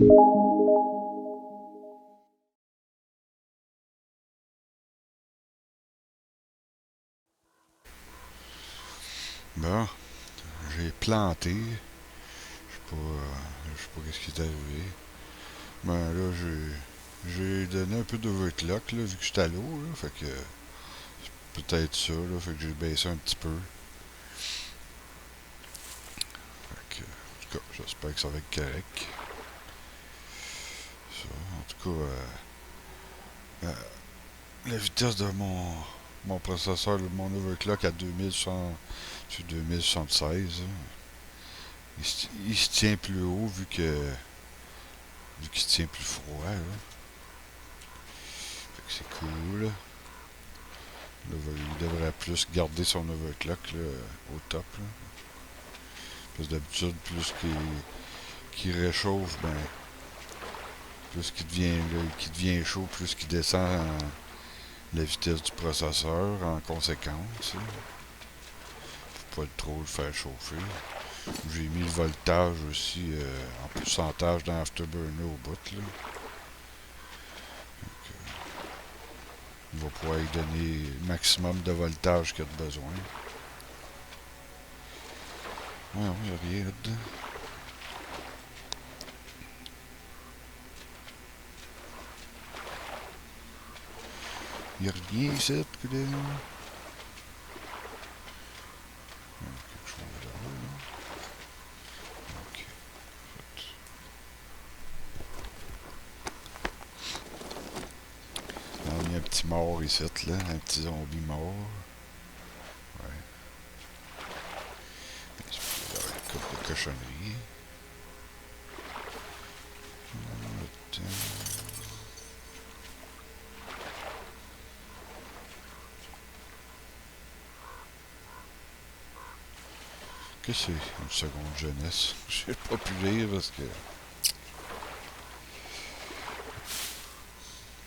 Bon, j'ai planté. Je sais pas qu'est-ce qui est arrivé. Ben là, j'ai donné un peu d'overclock, là, vu que j'étais à l'eau, là. Fait que peut-être ça, là. Fait que j'ai baissé un petit peu. Fait que, en tout cas, j'espère que ça va être correct. Ça, en tout cas, la vitesse de mon processeur, mon overclock à 2100, sur 2076, hein, il se tient plus haut vu qu'il se tient plus froid, là. Fait que c'est cool. Il devrait plus garder son overclock là, au top. Là. Parce que d'habitude, qu'il réchauffe, ben, plus qu'il devient chaud, plus qu'il descend la vitesse du processeur en conséquence. Là. Faut pas trop le faire chauffer. J'ai mis le voltage aussi en pourcentage dans Afterburner au bout. Là. Il va pouvoir lui donner le maximum de voltage qu'il a de besoin. Ouais, il n'y a rien là-dedans. Il n'y a rien ici, que des... quelque chose là. Ok. Il y a un petit mort ici, là. Un petit zombie mort. Ouais. Il y a une couple de cochonneries. Qu'est-ce que c'est? Une seconde jeunesse. J'ai pas pu lire parce que...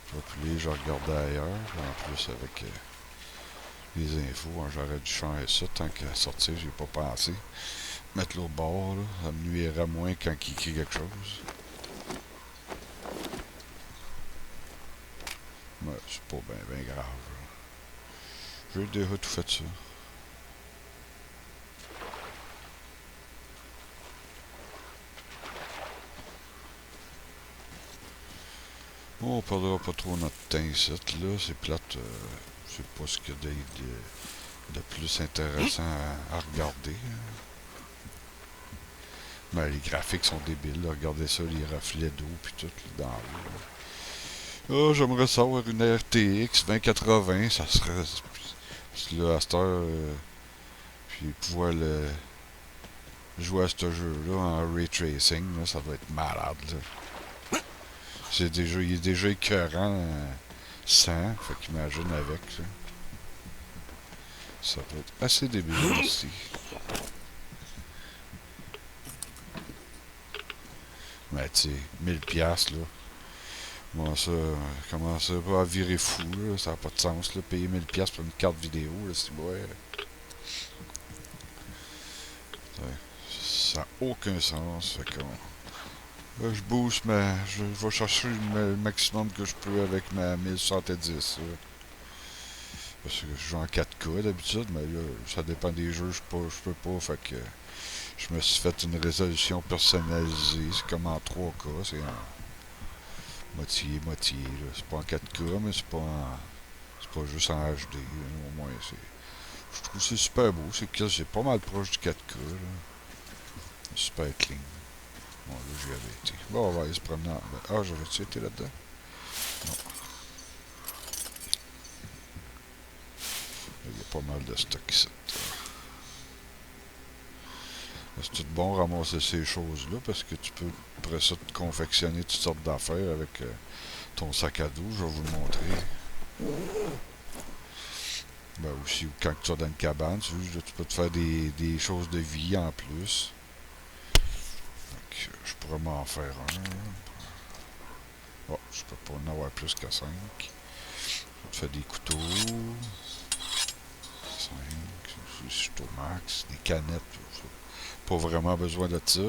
J'ai pas pu lire, je regardais ailleurs. En plus, avec les infos, hein, j'aurais dû changer ça tant qu'à sortir, j'ai pas pensé. Mettre l'autre bord, là, ça me nuira moins quand il écrit quelque chose. Ouais, c'est pas bien grave. J'ai déjà tout fait ça. Bon, on perdra pas trop notre temps ici, là. C'est plate. Je sais pas ce qu'il y a de plus intéressant à regarder. Ben, les graphiques sont débiles. Là. Regardez ça, les reflets d'eau puis tout là, dans l'eau. Ah, j'aimerais savoir une RTX 2080. Ça serait... Parce que là, à cette heure, puis pouvoir jouer à ce jeu-là en ray tracing, là, ça va être malade. Là. Il est déjà écœurant 100, fait qu'imagine avec. Là. Ça va être assez débile aussi. Mais tu sais, 1000$, là. Moi, ça commence pas à virer fou, là. Ça n'a pas de sens, là. Payer 1000$ pour une carte vidéo, là, c'est ouais. Ça n'a aucun sens. Fait qu'on... Là, je booste, mais je vais chercher le maximum que je peux avec ma 1070. Là. Parce que je joue en 4K d'habitude, mais là, ça dépend des jeux, je peux pas. Fait que je me suis fait une résolution personnalisée. C'est comme en 3K, c'est en moitié-moitié. C'est pas en 4K, mais c'est pas juste en HD. Là. Au moins, je trouve que c'est super beau. C'est pas mal proche du 4K. Là. Super clean. Bon, là, j'y avais été. Bon, on va aller se promener. Ah, j'avais-tu été là-dedans? Non. Il y a pas mal de stock ici. C'est tout bon ramasser ces choses-là parce que tu peux, après ça, te confectionner toutes sortes d'affaires avec ton sac à dos. Je vais vous le montrer. Ben aussi, quand tu vas dans une cabane, tu peux te faire des choses de vie en plus. Donc, je pourrais m'en faire un. Oh, je peux pas en avoir plus que 5. Je te fais des couteaux. 5. Si je suis au max. Des canettes. Pas vraiment besoin de ça.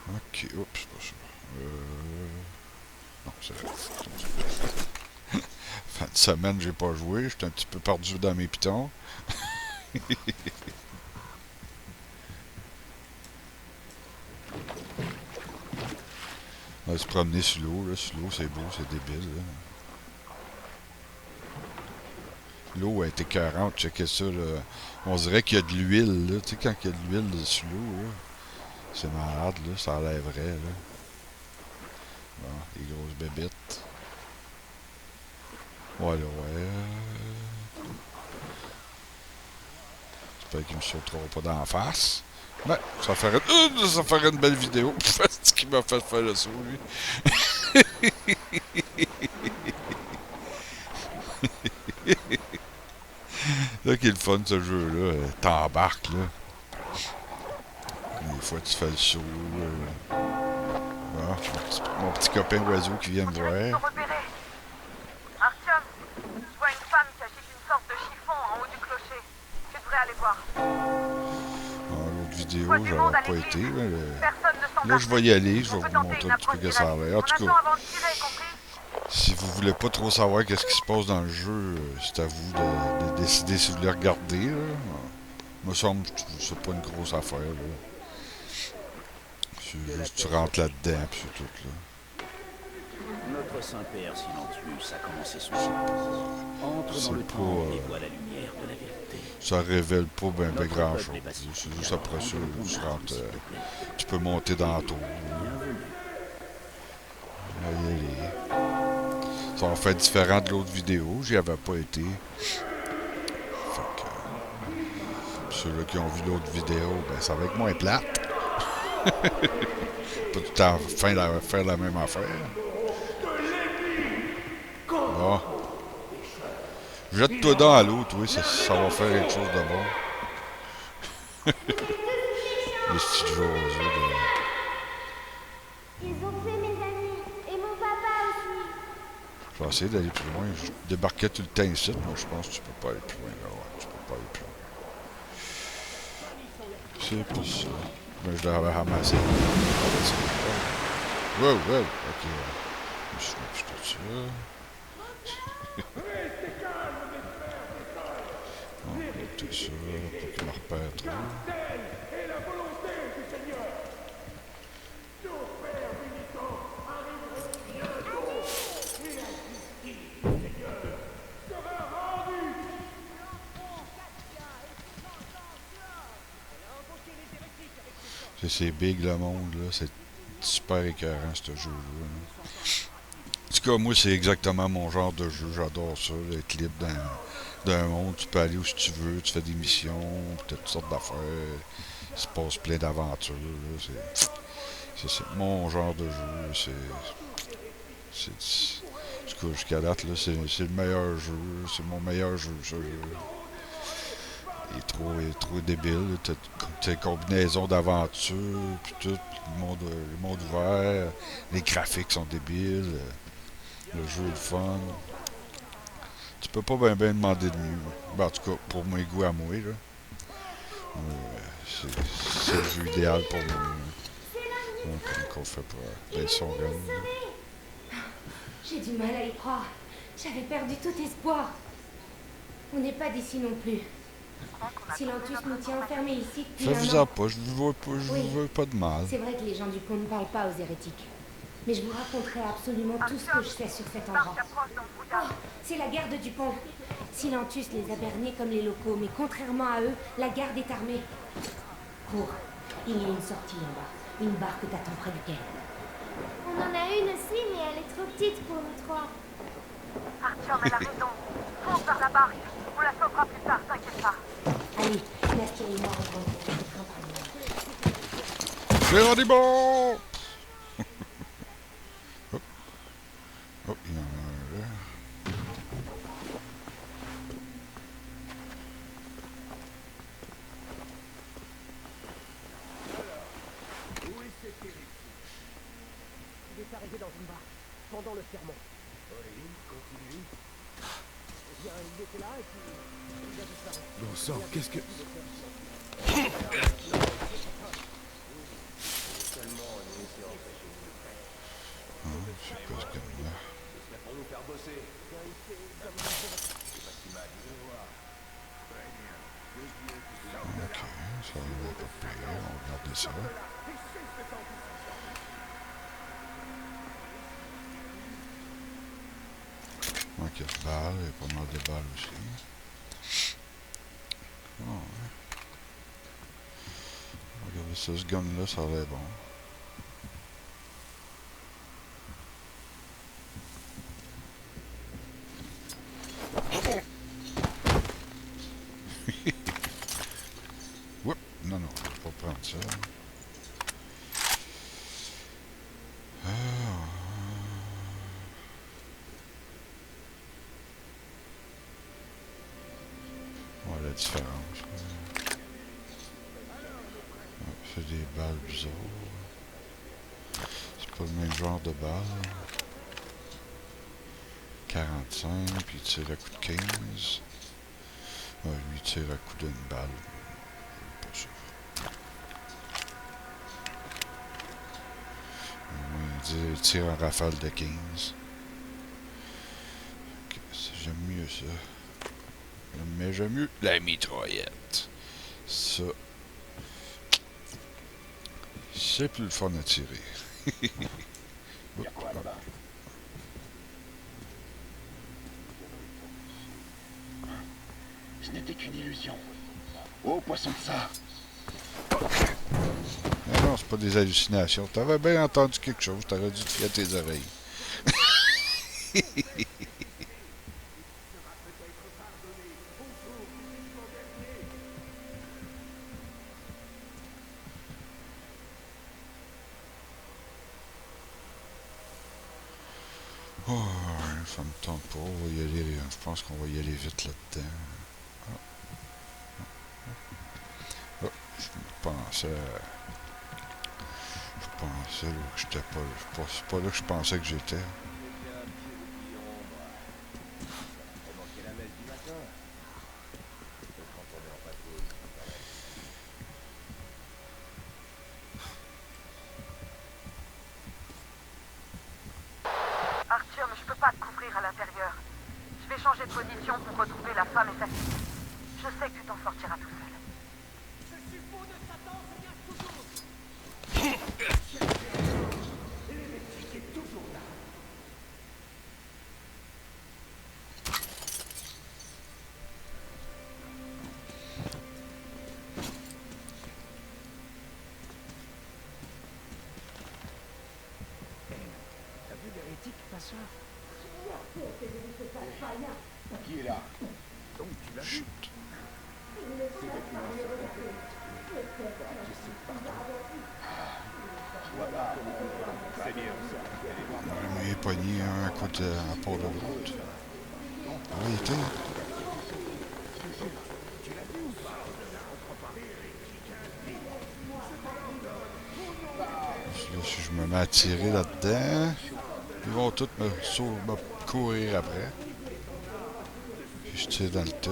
Ok, oups, c'est pas ça. Non, c'est vrai. Fin de semaine, j'ai pas joué. J'étais un petit peu perdu dans mes pitons. On va se promener sur l'eau. Sur l'eau, c'est beau, c'est débile. L'eau a été écœurante. Checkez ça. Là. On dirait qu'il y a de l'huile. Là. Tu sais, quand il y a de l'huile sur l'eau, là, c'est malade. Là. Ça enlèverait. Là. Bon, les grosses bébites. Voilà, ouais. J'espère qu'ils me sauteront pas dans la face. Mais ça ferait une belle vidéo. C'est ce qui m'a fait faire le saut, lui. Là qui est le fun, ce jeu-là. T'embarques, là. Des fois, tu fais le saut. Bon, mon petit copain oiseau qui vient me voir. Artyom, je vois une femme qui agite une sorte de chiffon en haut du clocher. Tu devrais aller voir. L'autre vidéo, j'aurais pas été. Là, je vais y aller. Je vais vous montrer un petit peu que ça a l'air. En tout cas, si vous voulez pas trop savoir qu'est-ce qui se passe dans le jeu, c'est à vous de décider si vous voulez regarder. Là. Me semble que c'est pas une grosse affaire. C'est juste tu rentres là-dedans puis c'est tout. Là. Notre Saint-Père Silencius a commencé son silence. Entre dans le temple et voit la lumière de la vérité. Ça révèle pas ben grand chose. C'est juste après ça, tu rentres. Tu peux monter dans la tour. Ça va faire différent de l'autre vidéo. J'y avais pas été. Fait que, ceux-là qui ont vu l'autre vidéo, ben ça va être moins plate. Pas tout le temps faire la même affaire. Bon. Jette-toi dans à l'eau, toi, ça va faire quelque chose de bon. Les petits Jojo de... Ils ont fait mes amis et mon papa aussi. Je vais essayer d'aller plus loin. Je débarquais tout le temps ici, mais je pense que tu peux pas aller plus loin. Là, ouais, tu peux pas aller plus loin. C'est pour ça. Mais je l'avais ramassé. Wow, wow, ok. Je suis tout ça. On va tout ça pour qu'il me repère trop. C'est big le monde, là. C'est super écœurant, ce jeu-là. En tout cas, moi, c'est exactement mon genre de jeu. J'adore ça, être libre dans un monde. Tu peux aller où tu veux, tu fais des missions, toutes sortes d'affaires. Il se passe plein d'aventures. C'est mon genre de jeu. En tout cas, jusqu'à date, là, c'est le meilleur jeu. C'est mon meilleur jeu, ce jeu. Il est trop débile. T'as une combinaison d'aventures, puis tout, le monde ouvert, les graphiques sont débiles, le jeu est le fun. Tu peux pas bien demander de mieux. Ben, en tout cas, pour mes goûts à moi, là. C'est le jeu idéal pour moi. Comme qu'on fait pour ben, son gun. J'ai du mal à y croire. J'avais perdu tout espoir. On n'est pas d'ici non plus. Silencius nous tient enfermés ici depuis un an. Faites-vous-en pas, je vous veux pas de mal. C'est vrai que les gens du pont ne parlent pas aux hérétiques. Mais je vous raconterai absolument tout ce que je sais sur cet endroit. Oh, c'est la garde du pont. Silencius les a bernés comme les locaux, mais contrairement à eux, la garde est armée. Cours, il y a une sortie en bas. Une barque t'attend près du quai. On en a une aussi, mais elle est trop petite pour nous trois. Artyom, elle a raison. Fonce vers la barque. On la sauvera plus tard, t'inquiète pas. Allez, Nastia et moi rejoignons. Géronimo! Oh, il y en a un là. Il est arrivé dans une barque, pendant le serment. Oui, continue. Eh bien, il était là et puis il a disparu. Bon sang, qu'est-ce que... Seulement C'est quoi ce gun-là? Ok, ça va pas pire, on va regarder ça. Manque de balles, il y a pas mal de balles aussi. Oh, ouais. Regardez ça, ce gun-là, ça a l'air bon. Oups, non, non, je vais pas prendre ça. Voilà la différence. C'est des balles bizarres. C'est pas le même genre de balles. 45, puis il tire à coup de 15. Ouais, lui il tire à coup d'une balle. Pas sûr. Il tire en rafale de 15. Okay, j'aime mieux ça. Mais j'aime mieux la mitraillette. Ça. C'est plus le fun à tirer. Y'a quoi là-bas? Ce n'était qu'une illusion. Oh, poisson de ça! Mais non, c'est pas des hallucinations. T'avais bien entendu quelque chose, t'aurais dû te fier à tes oreilles. Oh, ça me tente pas, on va y aller, je pense qu'on va y aller vite là-dedans. Oh, je pensais là que j'étais pas, c'est pas là que je pensais que j'étais. Artyom, je peux pas te couvrir à l'intérieur. Je vais changer de position pour retrouver la femme et sa fille. Je sais que tu t'en sortiras tout seul. Je suis faux de Satan, je viens toujours. L'hérétique est toujours là. T'as vu l'hérétique, ta soeur? Qui est là? Donc tu l'as vu? Chut. Ces documents sont complets. Je vois pas. C'est bien ça. Il est pogné un côté à part de l'autre. Ah, il était. Là, si je me mets à tirer là-dedans, ils vont tous me courir après. Puis je tire dans le tas.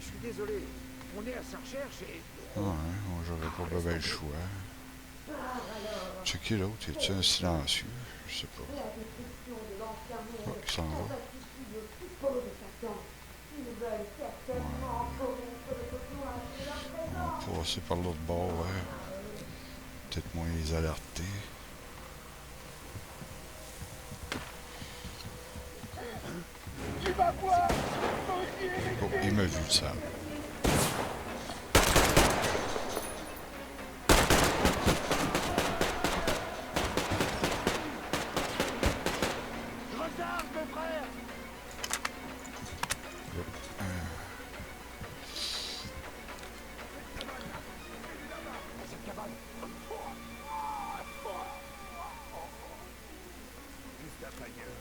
Je suis désolé. On est à sa recherche et... Ouais, moi, j'aurais pas bien le choix. Checker l'autre, est-tu un silencieux? Je sais pas. Oh, il s'en va. On va passer par l'autre bord, ouais. Peut-être moins les alerter. Oh, il m'a vu, ça. Retarde, mon frère! Cette cabane. Juste un pagneur.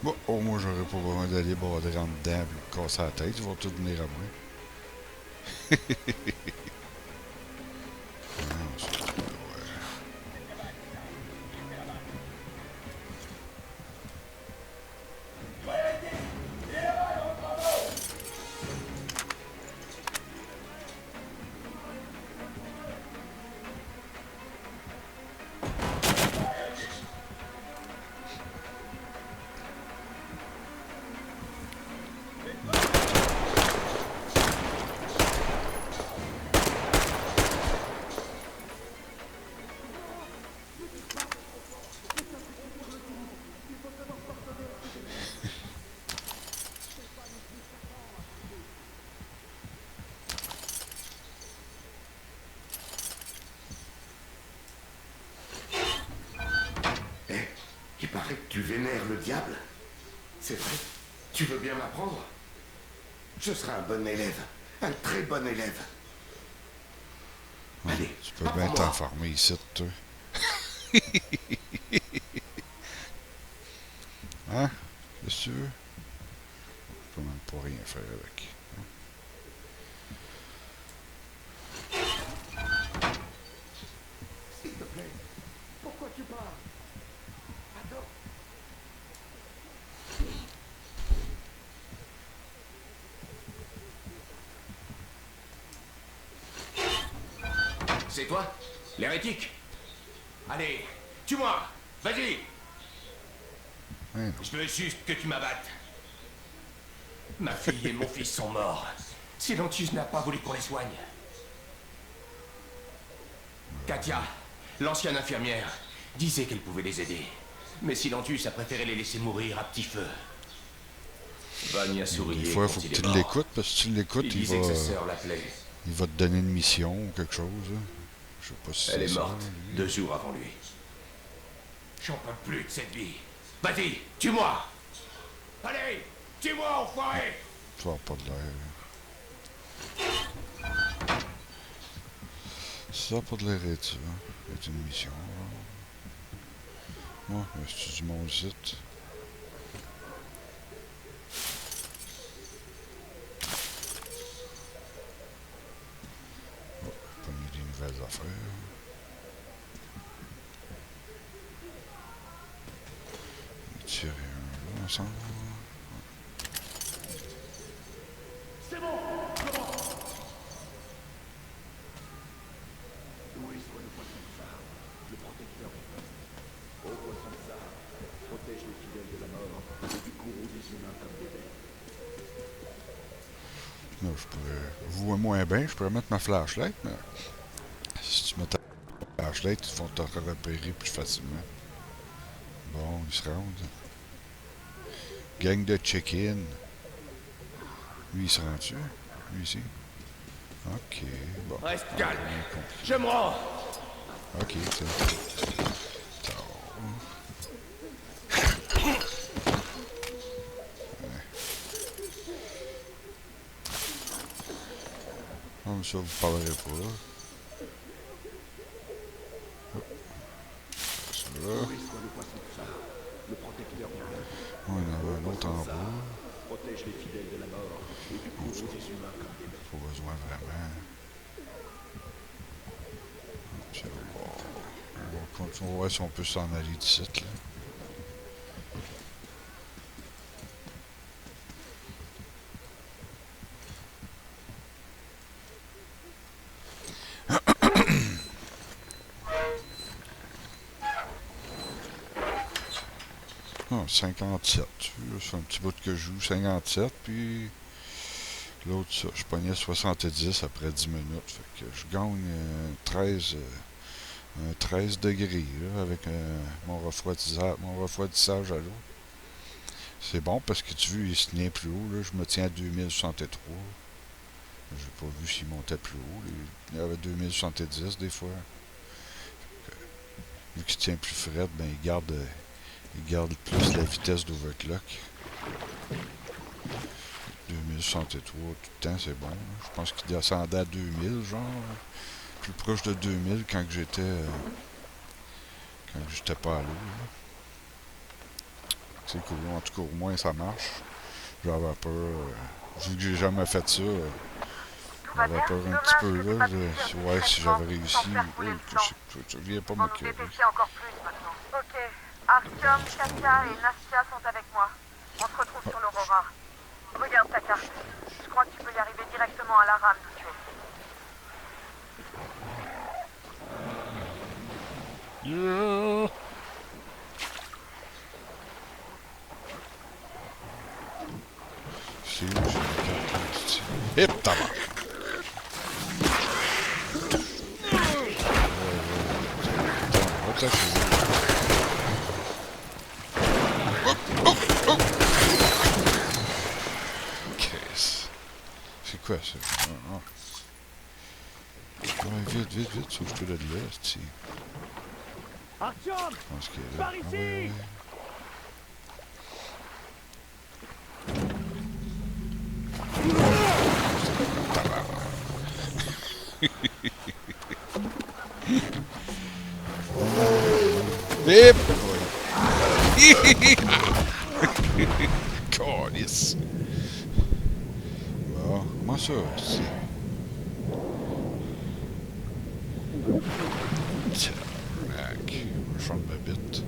Bon, au moins, j'aurais pas besoin d'aller bader en dedans et casser la tête. Ils vont tous venir à moi. Non, c'est pas, ouais. tu vénères le diable? C'est vrai? Tu veux bien m'apprendre? Je serai un bon élève. Un très bon élève. Allez, Tu peux bien t'enfermer ici, toi. Hein? Qu'est-ce que tu veux? Je peux même pas rien faire avec. S'il te plaît, pourquoi tu pars? Attends. C'est toi? L'hérétique? Allez, tue-moi! Vas-y! Hein, non. Je veux juste que tu m'abattes. Ma fille et mon fils sont morts. Silentus n'a pas voulu qu'on les soigne. Katia, l'ancienne infirmière, disait qu'elle pouvait les aider. Mais Silentus a préféré les laisser mourir à petit feu. Vania souriait. Des fois, il faut que tu l'écoutes, parce que si tu l'écoutes, Il il disait que sa va, sœur l'appelait. il va te donner une mission ou quelque chose. Hein. Je sais pas si Elle est c'est ça, morte lui. 2 jours avant lui. J'en peux plus de cette vie. Vas-y, tue-moi! Allez, tue-moi, enfoiré! Tu vas pas de l'air. Ça n'a pas de l'air d'être ça. C'est une mission. Moi, c'est du monde site. Oh, pas mis des nouvelles affaires. On va tirer un là ensemble. C'est bon. Là, je pourrais. Je vois moins bien, je pourrais mettre ma flashlight, mais si tu mets ta flashlight, ils vont te repérer plus facilement. Bon, ils se rendent. Gang de check-in. Lui, il se rend-tu? Lui ici? Ok, bon. Reste calme. Rien compliqué. Je me rends. Ok, c'est. Comme ça, vous parlerez pas. Celui-là. On en avait un autre en bas. Protège les fidèles de la mort et du coup aux humains comme des bêtes. Pas besoin vraiment. C'est bon. On va continuer, on va voir si on peut s'en aller d'ici, là. Ah, 57. C'est un petit bout que je joue. 57, puis l'autre, ça, je pognais 70 après 10 minutes. Fait que je gagne 13 degrés là, avec mon refroidissage à l'eau. C'est bon parce que tu vois, il se tient plus haut. Là, je me tiens à 2063. J'ai pas vu s'il montait plus haut. Il y avait 2070 des fois. Vu qu'il se tient plus frais, ben il garde plus la vitesse d'overclock. 2063 tout le temps, c'est bon. Là. Je pense qu'il descendait à 2000, genre. Plus proche de 2000 quand j'étais pas à l'eau. C'est cool. En tout cas, au moins ça marche. J'avais peur. Vu que j'ai jamais fait ça, j'avais peur un petit peu là. Ouais, si j'avais réussi. Tu viens pas On nous m'écœurer. dépêcher encore plus maintenant. Ok. Artyom, Katia et Nastia sont avec moi. On se retrouve sur l'Aurora. Regarde ta carte. Je crois que tu peux y arriver directement à la rame d'où tu es. Yeah. C'est où j'ai la carte ici? Hip tabac! C'est quoi ça? Ouais, vite, sauve-toi de là, c'est. Artyom, Je pense qu'il est là. par ici! Hip! Calice. Bon, comment ça, c'est... Tabarnak. Je chante ma bite.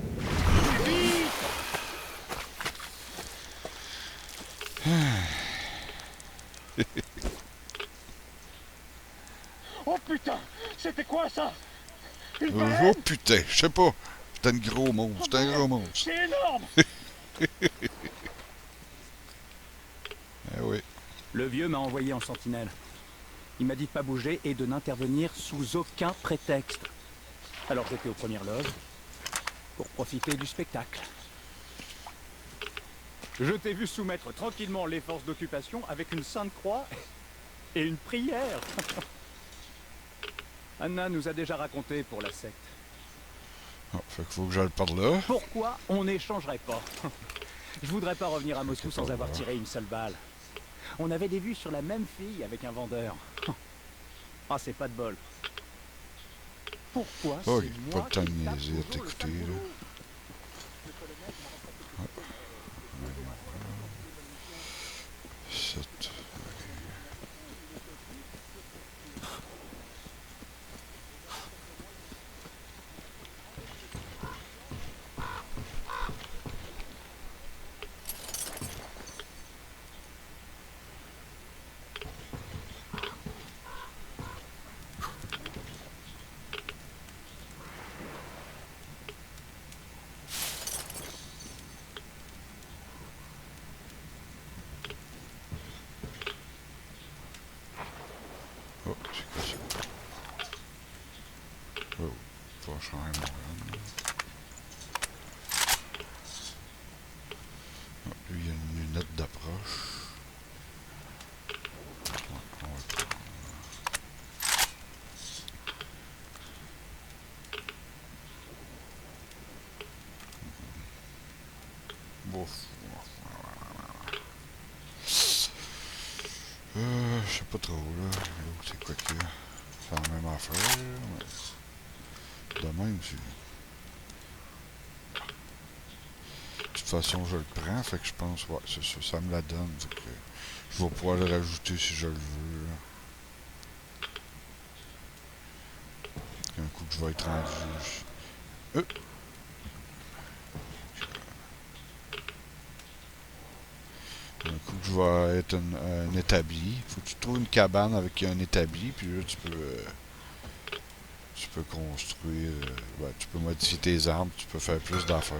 Oh putain, c'était quoi ça? Oh putain, je sais pas. C'est un gros monstre, c'est un gros monstre. C'est énorme. Eh oui. Le vieux m'a envoyé en sentinelle. Il m'a dit de pas bouger et de n'intervenir sous aucun prétexte. Alors j'étais aux premières loges pour profiter du spectacle. Je t'ai vu soumettre tranquillement les forces d'occupation avec une sainte croix et une prière. Anna nous a déjà raconté pour la secte. Oh, fait qu'il faut que j'aille par là. Pourquoi on n'échangerait pas? Je voudrais pas revenir à Moscou sans avoir tiré une seule balle. On avait des vues sur la même fille avec un vendeur. Ah, c'est pas de bol. Pourquoi Oh, c'est il n'y a moi pas le temps de qui tape niaiser à toujours le t'écouter, sale là. boulot? Sept. Oh, c'est quoi ça? Oh, faut changer mon run. Oh, lui, il y a une lunette d'approche. Ouais, on va prendre. Bouf. Je sais pas trop, là. L'autre, c'est quoi qu'il y a? C'est la même affaire, mais... De même, c'est... De toute façon, je le prends, fait que je pense, ouais, c'est ça, ça me la donne, fait que... Je vais pouvoir le rajouter si je le veux, là. Un coup que je vais être rendu... Un coup que je vais être un établi. Faut que tu trouves une cabane avec un établi, puis là tu peux construire, tu peux modifier tes armes, tu peux faire plus d'affaires.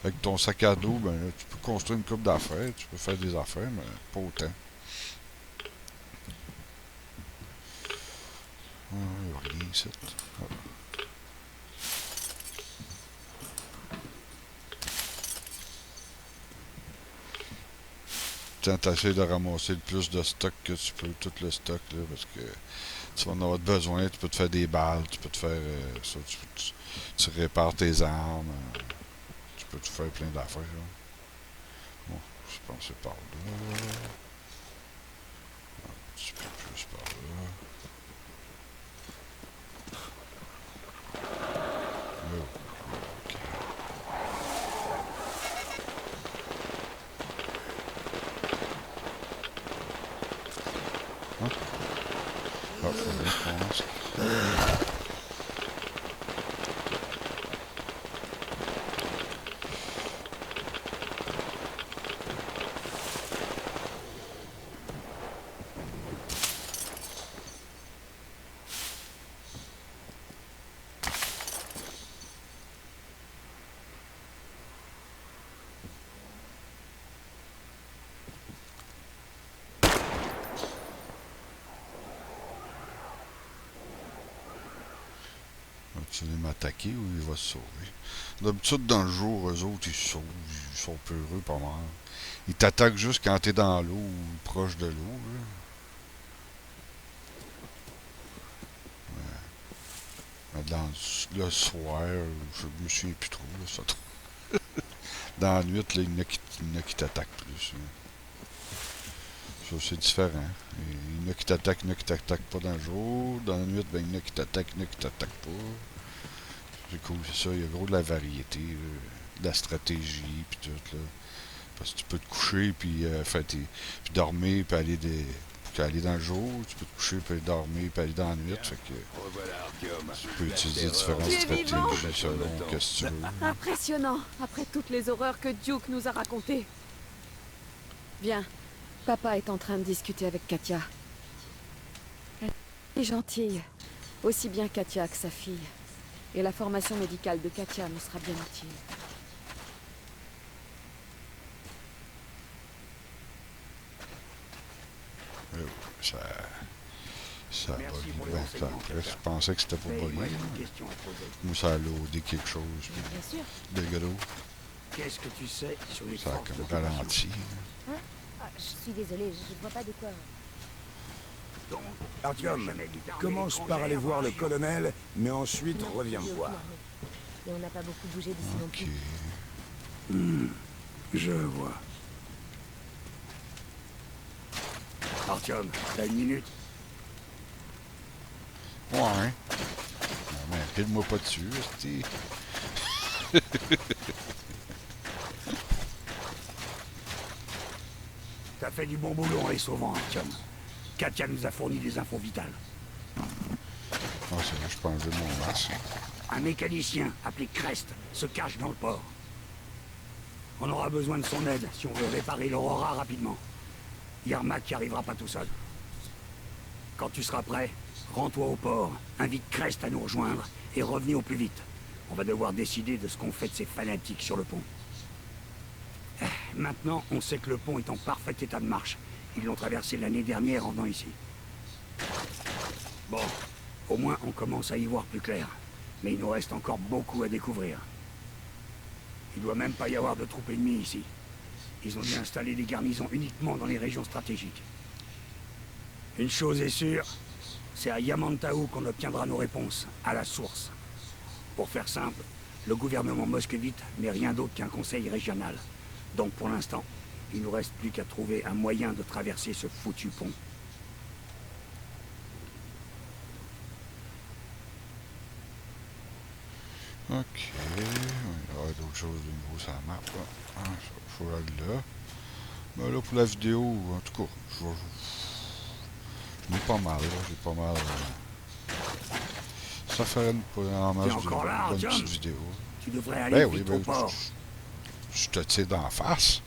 Avec ton sac à dos, ben là, tu peux construire une coupe d'affaires, tu peux faire des affaires, mais pas autant. Ah, il n'y a rien ici. Ah. T'essaies de ramasser le plus de stock que tu peux, tout le stock, là, parce que tu vas en avoir besoin, tu peux te faire des balles, tu peux te faire ça, tu répares tes armes, tu peux te faire plein d'affaires. Bon, je pense que c'est par là. Un petit peu plus par là. Oh, ok. Hein? Ah, faut bien que je commence. Tu vas m'attaquer ou il va se sauver? D'habitude, dans le jour, eux autres, ils se sauvent. Ils sont peureux, pas mal. Ils t'attaquent juste quand t'es dans l'eau ou proche de l'eau, là. Mais dans le soir, je me souviens plus trop, là, ça. Dans la nuit, là, il y en a qui t'attaquent plus. Là. Ça, c'est différent. Il y en a qui t'attaquent, il y en a qui t'attaquent pas dans le jour. Dans la nuit, ben, il y en a qui t'attaquent, il y en a qui t'attaquent pas. C'est cool, c'est ça. Il y a gros de la variété, là, de la stratégie, puis tout, là. Parce que tu peux te coucher, puis puis dormir, puis aller dans le jour. Tu peux te coucher, puis dormir, puis aller dans la nuit. Fait que tu peux utiliser différentes stratégies selon ce que tu veux. Impressionnant, après toutes les horreurs que Duke nous a racontées. Bien, papa est en train de discuter avec Katia. Elle est gentille, aussi bien Katia que sa fille. Et la formation médicale de Katia nous sera bien utile. Ça va bien. Je pensais que c'était pour bugger. Moi, ça a loadé quelque chose. Bien sûr. De gros. Qu'est-ce que tu sais sur les Ça a forces comme d'occupation? ralenti. Hein? Ah, je suis désolée, je vois pas de quoi. Artyom, commence par aller voir le colonel, mais ensuite reviens me voir. Et on n'a pas beaucoup bougé d'ici non Ok. plus. Je vois. Artyom, t'as une minute? Ouais. Non, mais pile-moi pas dessus, hostie. T'as fait du bon boulot en les sauvant, Artyom. Katia nous a fourni des infos vitales. Ah, c'est vrai, je peux enlever mon masque. Un mécanicien appelé Crest se cache dans le port. On aura besoin de son aide si on veut réparer l'Aurora rapidement. Yermak n'y arrivera pas tout seul. Quand tu seras prêt, rends-toi au port, invite Crest à nous rejoindre et revenez au plus vite. On va devoir décider de ce qu'on fait de ces fanatiques sur le pont. Maintenant, on sait que le pont est en parfait état de marche. Ils l'ont traversé l'année dernière en venant ici. Bon, au moins on commence à y voir plus clair. Mais il nous reste encore beaucoup à découvrir. Il doit même pas y avoir de troupes ennemies ici. Ils ont dû installer des garnisons uniquement dans les régions stratégiques. Une chose est sûre, c'est à Yamantau qu'on obtiendra nos réponses, à la source. Pour faire simple, le gouvernement moscovite n'est rien d'autre qu'un conseil régional. Donc pour l'instant, il nous reste plus qu'à trouver un moyen de traverser ce foutu pont. Ok. Il va y avoir d'autres choses de nouveau sur la map. Là. Ah, il faut aller là. Mais là, pour la vidéo, en tout cas, je n'ai pas mal. J'ai pas mal. Ça ferait en masse d'une bonne petite vidéo. Tu devrais aller vite au ben, port. Je te tire d'en face.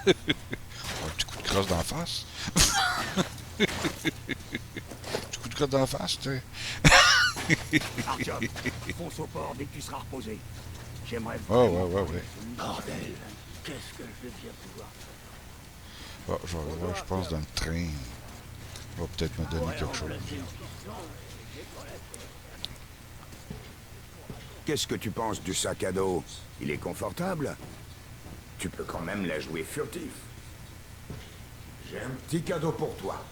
Un petit coup de crosse d'en face. Un petit coup de crosse d'en face, tu sais. Artyom, fonce au port dès que tu seras reposé. J'aimerais Ouais. Bordel, qu'est-ce que je viens pouvoir faire? Ah, je vais aller voir, je pense, dans le train. Il va peut-être me donner quelque chose. Qu'est-ce que tu penses du sac à dos? Il est confortable? Tu peux quand même la jouer furtif. J'ai un petit cadeau pour toi.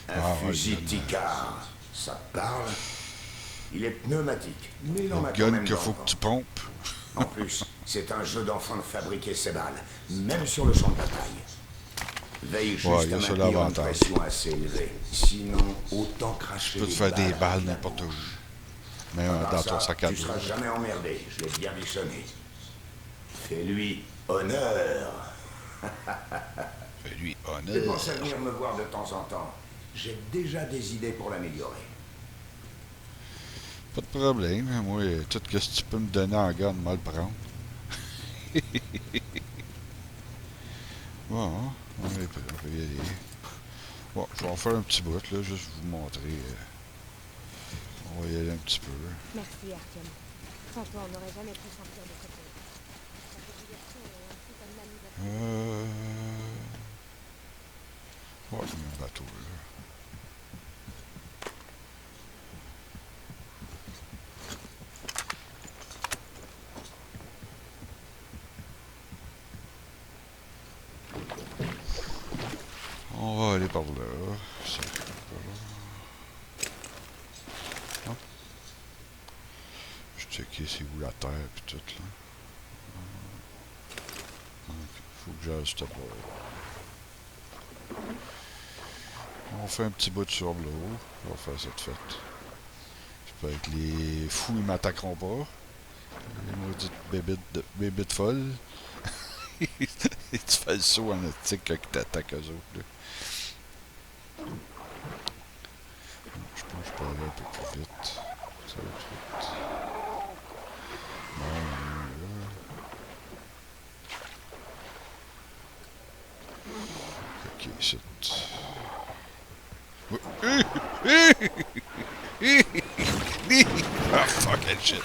Un fusil Tikar. Ça te parle? Il est pneumatique, mais il en a Le quand gun même qu'il faut d'enfant. que tu pompes. En plus, c'est un jeu d'enfant de fabriquer ses balles, même sur le champ de bataille. Veille juste Ouais, il y à a ça maintenir une l'avantage. pression assez élevée. Sinon, autant cracher Tu peux te les faire des balles balles n'importe où. Même À part dans ça, ton sac à tu dos. seras jamais emmerdé, je l'ai bien visionné. Fais-lui honneur. Fais-lui Et honneur. pense à venir me voir de temps en temps. J'ai déjà des idées pour l'améliorer. Pas de problème. Moi, tout ce que tu peux me donner en gun, moi le prendre. Bon, on peut y aller. Bon, je vais en faire un petit bout, là, juste vous montrer. On va y aller un petit peu. Merci, Artyom. Sans toi, on n'aurait jamais pu sortir de ce pont. Ouais, il y a un bateau, là. On va aller par là. Ça fait pas. Non. Je checker c'est où la terre pis tout là. Faut que j'aille ce bord. On fait un petit bout de sur l'eau. On va faire cette fête. J'espère que les fous, ils m'attaqueront pas. Les maudites bébites folles. Et tu fais le saut en optique quand ils t'attaquent eux autres, là. Je pense que je peux aller un peu plus vite. Ça va être vite. Bon, là. Ok, c'est... Ah, fucking shit.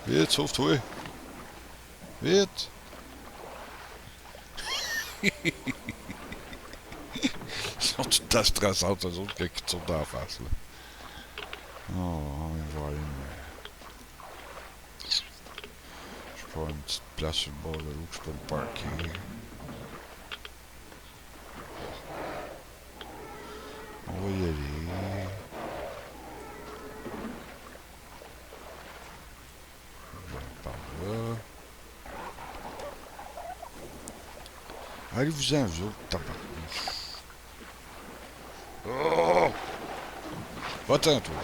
Vite, sauve-toi. Vite. Ils sont tout le temps stressants, eux autres, quand ils te sautent dans la face, là. Oh, je vais aller je vais avoir une petite place sur le bord de l'eau que je peux me parker. On va y aller. Par là. Allez-vous-en, vous autres, tabarnouche. Oh! Va-t'en, toi.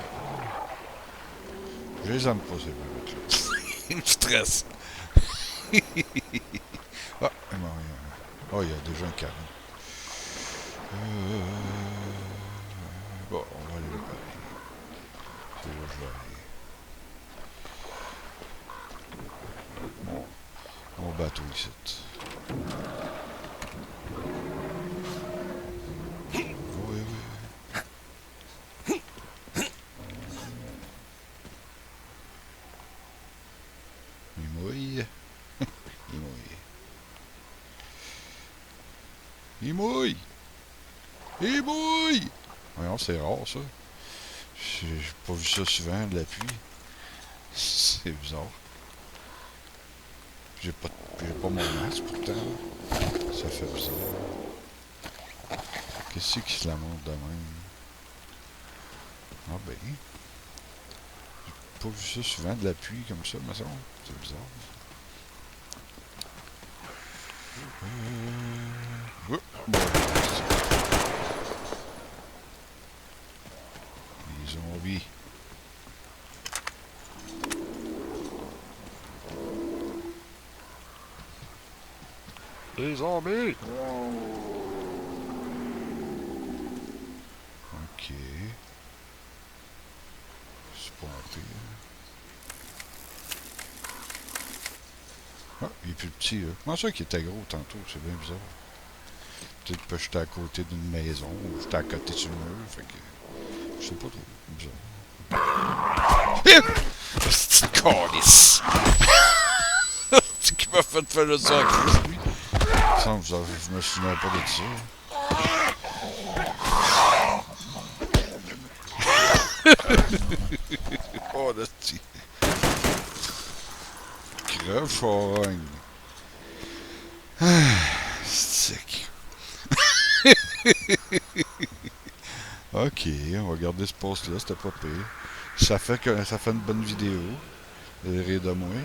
Je les aime pas, ces mecs-là. Ils me stressent. Ah, il m'a rien. Oh, il y a déjà un carré. Bon, on va aller là pareil. C'est là que je vais aller. Mon bateau ici. Oui. Il mouille. Il mouille. Il mouille. Il mouille. Voyons, c'est rare, ça. J'ai pas vu ça souvent, de la pluie. C'est bizarre. J'ai pas mon masque, pourtant. Ça fait bizarre. Qu'est-ce qui se la montre de même? Ah ben. J'ai pas vu ça souvent, de la pluie comme ça, me semble. C'est bizarre. Oh, bon, les zombies. Les zombies! Ok. C'est pas pire. Ah, il est plus petit, là. Comment ça qu'il était gros tantôt? C'est bien bizarre. Peut-être que j'étais à côté d'une maison ou j'étais à côté du mur, fait que... Je sais pas trop. Bizarre. C'est une calice! C'est qui m'a fait faire le sac, lui. Je me souviens pas de ça. Oh, le petit. Crève charogne. Stick. Ok, on va garder ce poste-là, c'était pas pire. Ça fait une bonne vidéo. Vous allez rire de moi.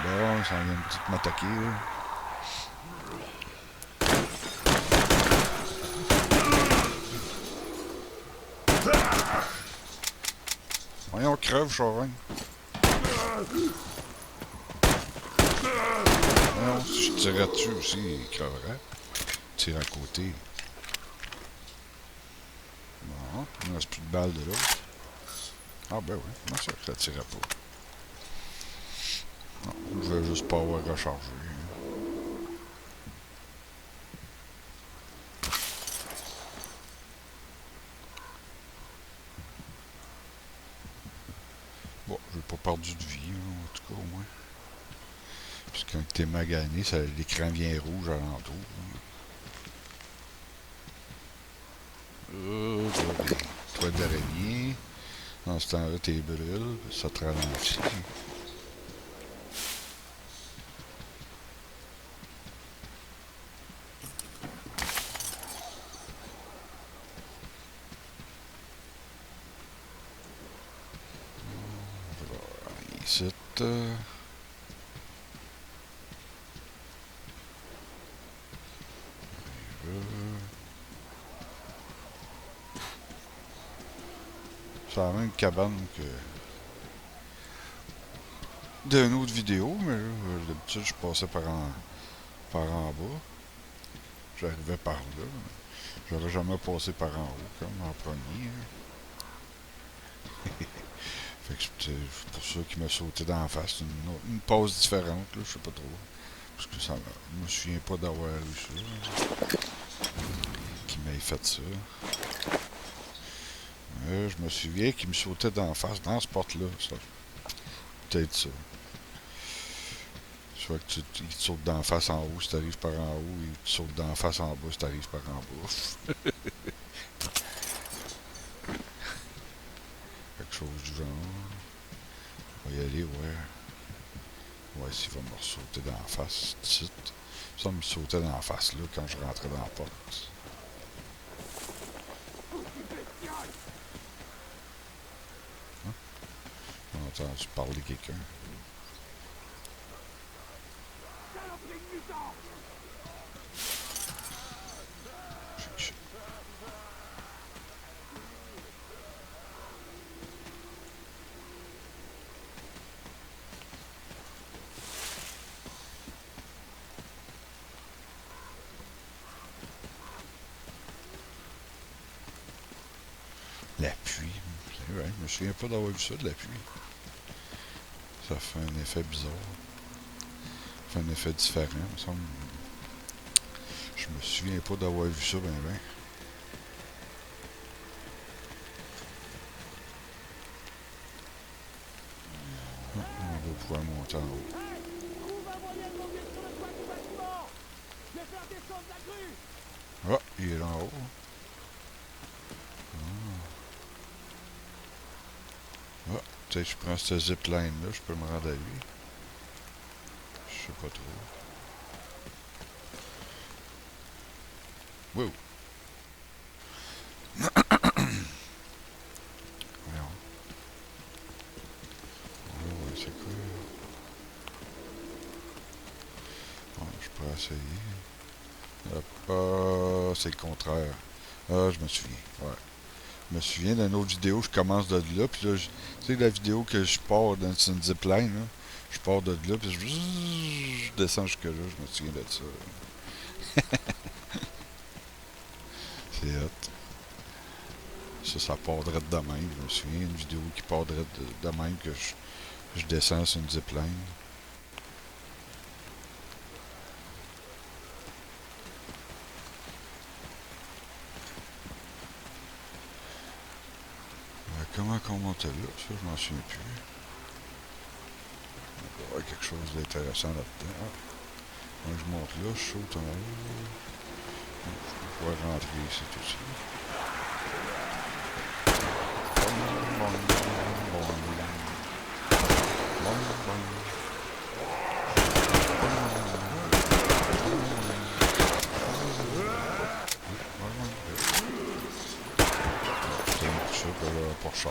Bon, ça vient une petite m'attaquer, là. Voyons, crève, charogne. Non, si je tirais dessus aussi, il creverait. Tire à côté. Bon, il ne reste plus de balles de l'autre. Ah ben oui, comment ça que ça tirait pas? Non, je vais juste pas avoir rechargé. Bon, j'ai pas perdu de vie, hein, en tout cas au moins. Parce que quand t'es magané, l'écran vient rouge alentour. Toi d'araignée. Dans ce temps-là, t'es brûles, ça te ralentit. Ici. C'est la même cabane que d'une autre vidéo, mais là, d'habitude, je passais par en bas. J'arrivais par là. J'aurais jamais passé par en haut, comme en premier. Fait que c'est pour ça qu'il m'a sauté d'en face. Une pause différente, là, je sais pas trop. Parce que ça je me souviens pas d'avoir eu ça. Qu'il m'ait fait ça. Je me souviens qu'il me sautait d'en face dans ce porte-là. Peut-être ça. Soit que il te saute d'en face en haut si t'arrives par en haut, et il te saute d'en face en bas si t'arrives par en bas. Quelque chose du genre. On va y aller, ouais. Ouais, s'il va me ressauter d'en face, titre. Ça me sautait d'en face là quand je rentrais dans la porte. Hein? On a entendu parler de quelqu'un. La pluie, c'est vrai, je me souviens pas d'avoir vu ça de la pluie. Ça fait un effet bizarre. Ça fait un effet différent, il me semble. Je me souviens pas d'avoir vu ça ben. On va pouvoir monter en haut. Ah, il est là en haut. Ah, peut-être que je prends cette zipline là, je peux me rendre à lui. Je sais pas trop. Wow! Voyons. Oh, c'est quoi? Bon, je peux essayer. Hop, c'est le contraire. Ah, je me souviens. Ouais. Je me souviens d'une autre vidéo, je commence de là, puis là, tu sais, la vidéo que je pars dans une zipline, là, je pars de là, puis je descends jusque-là, je me souviens de ça. C'est hot. Ça part direct de même, je me souviens, une vidéo qui part direct de même, que je descends sur une zipline. Comment qu'on montait là? Ça, je m'en souviens plus. Il va y avoir quelque chose d'intéressant là-dedans. Ah. Quand je monte là, je saute en haut. Je vais pouvoir rentrer ici tout de suite. Pour ça.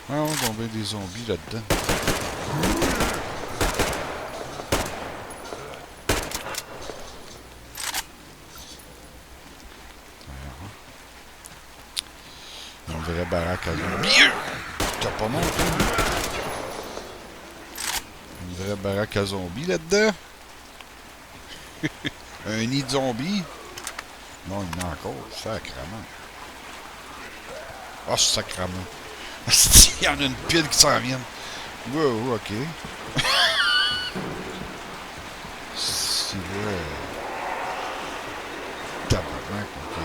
Ah, on va tomber des zombies là-dedans. Une vraie baraque à zombies. T'as pas monté? Une vraie baraque à zombies là-dedans? Un nid de zombies? Non, il y en a encore. Sacrement. Oh, sacrement. Il y en a une pile qui s'en vient. Wow, ok. C'est vrai. Tabarnak, ok.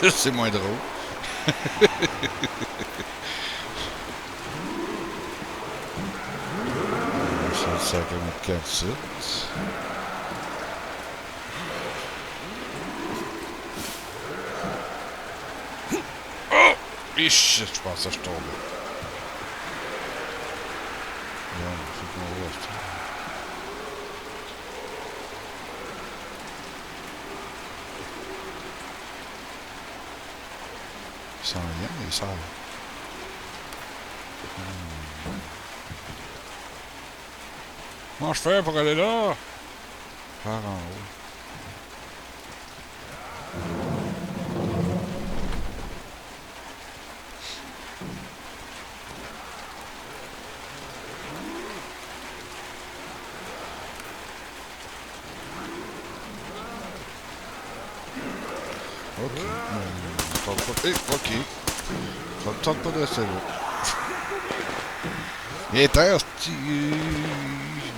Ouais. C'est moins drôle. C'est le sacrement de calcite. Oh! Ich, je pensais que je tombais. Non, faut qu'on reste. Ça en vient, les salles. Comment je fais pour aller là? Par en haut. Ok. Ok. Ça me tente pas de rester là. Il est terre,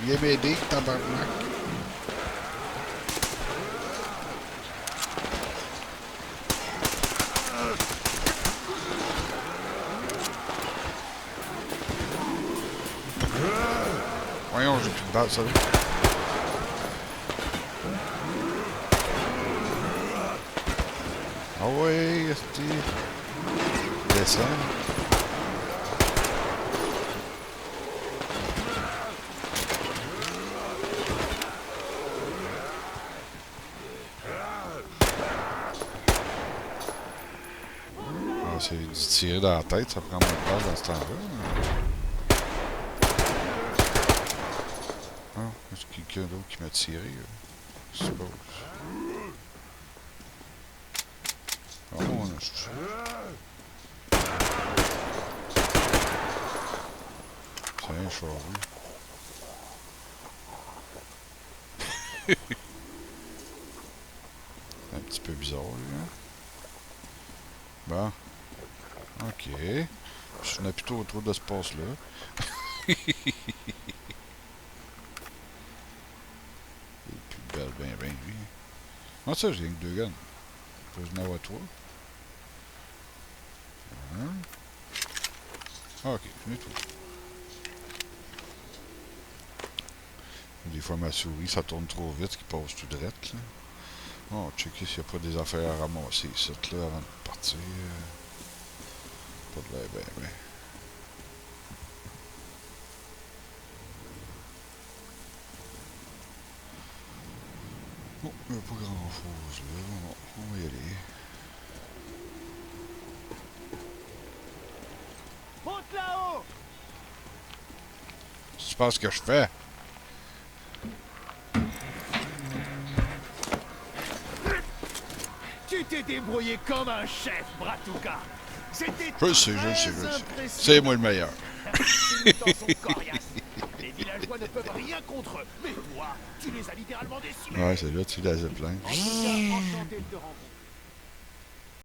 viens m'aider, tabarnak. Voyons, j'ai plus de balles, ça va. Ah ouais, c'est... Descends. Ah, c'est du tirer dans la tête, ça prend moins de place dans ce temps-là. Ah, est-ce qu'il y a quelqu'un d'autre qui m'a tiré? Je suppose. Oh, on a... C'est un charru. C'est un petit peu bizarre, lui, hein? Bon. Ok. Je n'ai plutôt trop d'espace-là. Et puis belle, ben, lui. Ah, ça, j'ai rien que 2 guns. Je peux en avoir 3. Ah, ok, j'en ai 3. Des fois, ma souris, ça tourne trop vite, qu'il passe tout droit, là. Oh, checker s'il n'y a pas des affaires à ramasser ici, là, avant de partir. Pas de l'air, ben. Bon, il n'y a pas grand-chose, là. On va y aller. Monte là-haut! Tu penses que je fais? Tu t'es débrouillé comme un chef, Bratuka. C'était Je sais. C'est moi le meilleur. Les villageois ne peuvent rien contre eux. Mais toi, tu les as littéralement décimés. Ouais, c'est là, tu les as plein. Enchanté de te rencontrer.